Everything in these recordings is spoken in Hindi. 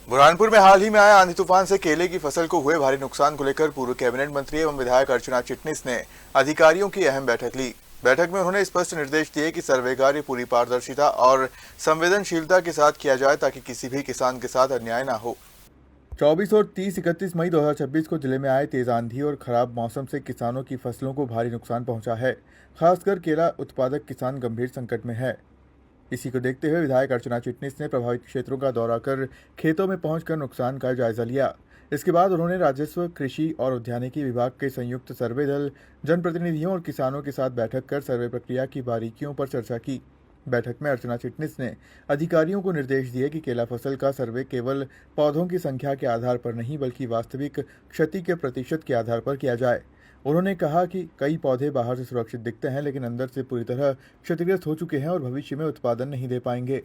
बुरहानपुर में हाल ही में आए आंधी तूफान से केले की फसल को हुए भारी नुकसान को लेकर पूर्व कैबिनेट मंत्री एवं विधायक अर्चना चिटनिस ने अधिकारियों की अहम बैठक ली। बैठक में उन्होंने स्पष्ट निर्देश दिए कि सर्वे कार्य पूरी पारदर्शिता और संवेदनशीलता के साथ किया जाए ताकि किसी भी किसान के साथ अन्याय न हो। 24 और 31 मई 2026 को जिले में आए तेज आंधी और खराब मौसम से किसानों की फसलों को भारी नुकसान पहुंचा है। खासकर केला उत्पादक किसान गंभीर संकट में है। इसी को देखते हुए विधायक अर्चना चिटनिस ने प्रभावित क्षेत्रों का दौरा कर खेतों में पहुंचकर नुकसान का जायजा लिया। इसके बाद उन्होंने राजस्व, कृषि और उद्यानिकी विभाग के संयुक्त सर्वे दल, जनप्रतिनिधियों और किसानों के साथ बैठक कर सर्वे प्रक्रिया की बारीकियों पर चर्चा की। बैठक में अर्चना चिटनिस ने अधिकारियों को निर्देश दिए कि केला फसल का सर्वे केवल पौधों की संख्या के आधार पर नहीं बल्कि वास्तविक क्षति के प्रतिशत के आधार पर किया जाए। उन्होंने कहा कि कई पौधे बाहर से सुरक्षित दिखते हैं लेकिन अंदर से पूरी तरह क्षतिग्रस्त हो चुके हैं और भविष्य में उत्पादन नहीं दे पाएंगे।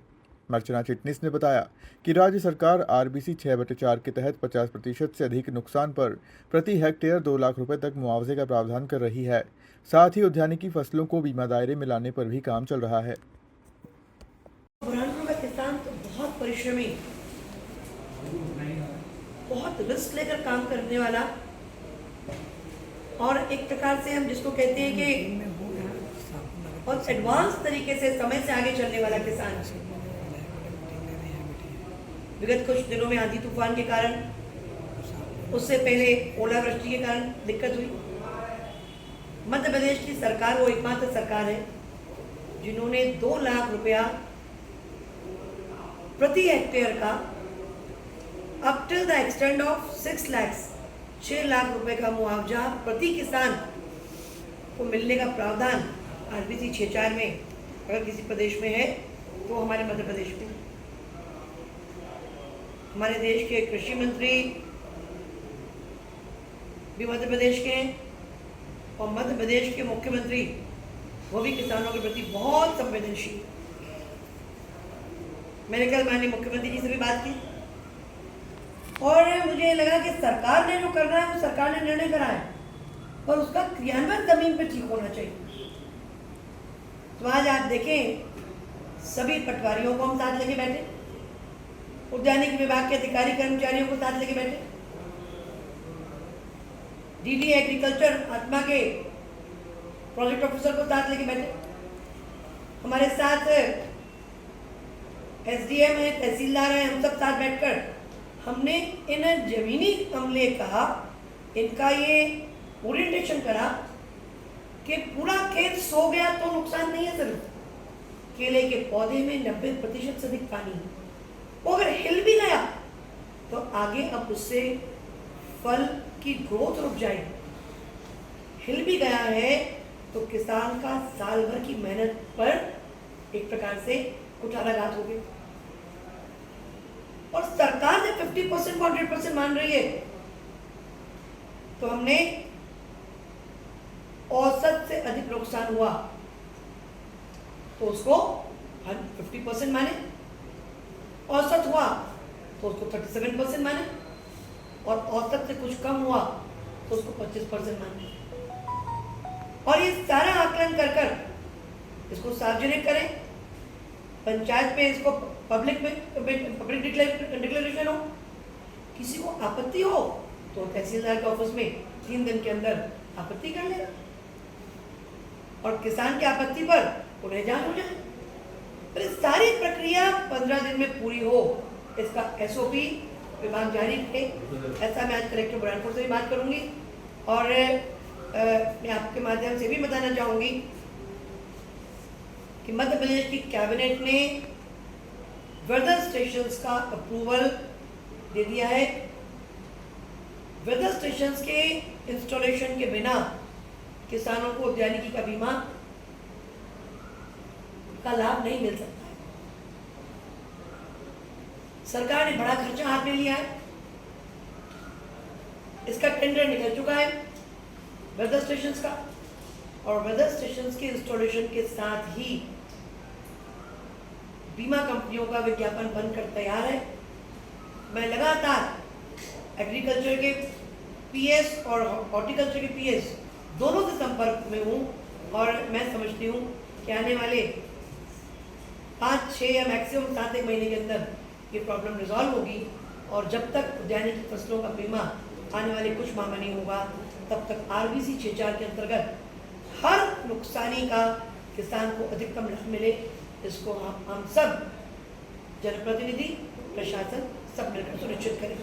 अर्चना चिटनिस ने बताया कि राज्य सरकार RBC 6/4 के तहत 50% से अधिक नुकसान पर प्रति हेक्टेयर 2 लाख रुपए तक मुआवजे का प्रावधान कर रही है। साथ ही उद्यानिकी फसलों को बीमा दायरे में लाने पर भी काम चल रहा है। बुरहानपुर का किसान तो बहुत परिश्रमी, बहुत रिस्क लेकर काम करने वाला और एक प्रकार से हम जिसको कहते हैं कि बहुत एडवांस तरीके से समय से आगे चलने वाला किसान। विगत कुछ दिनों में आंधी तूफान के कारण, उससे पहले ओलावृष्टि के कारण दिक्कत हुई। मध्य प्रदेश की सरकार वो एकमात्र सरकार है जिन्होंने 2 लाख रुपया प्रति हेक्टेयर का up till the extend of 6 lakh रुपए का मुआवजा प्रति किसान को मिलने का प्रावधान RBC 6/4 में अगर किसी प्रदेश में है तो हमारे मध्य प्रदेश में। हमारे देश के कृषि मंत्री भी मध्य प्रदेश के हैं और मध्य प्रदेश के मुख्यमंत्री वो भी किसानों के प्रति बहुत संवेदनशील। मैंने कल माननीय मुख्यमंत्री जी से भी बात की और मुझे लगा कि सरकार ने जो करना है वो सरकार ने निर्णय करा है पर उसका क्रियान्वयन जमीन पे ठीक होना चाहिए। तो आज आप देखें, सभी पटवारियों को हम साथ लेके बैठे, उद्यानिकी विभाग के अधिकारी कर्मचारियों को साथ लेके बैठे, DD एग्रीकल्चर आत्मा के प्रोजेक्ट ऑफिसर को साथ लेके बैठे, हमारे साथ SDM है, तहसीलदार है, हम सब साथ बैठकर हमने इन जमीनी अमले का इनका ये ओरिएंटेशन करा कि पूरा खेत सो गया तो नुकसान नहीं है। सिर्फ केले के पौधे में 90% से अधिक पानी है, वो अगर हिल भी गया तो आगे अब उससे फल की ग्रोथ रुक जाएगी। हिल भी गया है तो किसान का साल भर की मेहनत पर एक प्रकार से कुठाराघात हो गई और सरकार ने 50% को 100% मान रही है। तो हमने औसत से अधिक नुकसान हुआ तो उसको 50% माने, औसत हुआ तो उसको 37% माने और औसत से कुछ कम हुआ तो उसको 25% माने। और ये सारा आकलन कर इसको सार्वजनिक करें, पंचायत में इसको पब्लिक डिक्लेरेशन हो, किसी को आपत्ति हो तो तहसीलदार के ऑफिस में 3 दिन के अंदर आपत्ति कर लेगा और किसान की आपत्ति पर उन्हें जांच हो जाए। पर इस सारी प्रक्रिया 15 दिन में पूरी हो, इसका SOP विभाग जारी करे। ऐसा मैं आज कलेक्टर बुरहानपुर से भी बात करूंगी और मैं आपके माध्यम से भी बताना चाहूंगी कि मध्य प्रदेश की कैबिनेट ने वेदर स्टेशंस का अप्रूवल दे दिया है। वेदर स्टेशंस के इंस्टॉलेशन के बिना किसानों को उद्यानिकी का बीमा का लाभ नहीं मिल सकता है। सरकार ने बड़ा खर्चा हाथ में लिया है, इसका टेंडर निकल चुका है वेदर स्टेशंस का और वेदर स्टेशंस के इंस्टॉलेशन के साथ ही बीमा कंपनियों का विज्ञापन बनकर तैयार है। मैं लगातार एग्रीकल्चर के PS और हॉर्टिकल्चर के PS दोनों से संपर्क में हूँ और मैं समझती हूँ कि आने वाले 5, 6 या मैक्सिमम 7 एक महीने के अंदर ये प्रॉब्लम रिजॉल्व होगी और जब तक उद्यानिकी फसलों का बीमा आने वाले कुछ माह में नहीं होगा, तब तक RBC 64 के अंतर्गत हर नुकसानी का किसान को अधिकतम लाभ मिले, इसको हम सब जनप्रतिनिधि, प्रशासन सब मिलकर सुनिश्चित करें।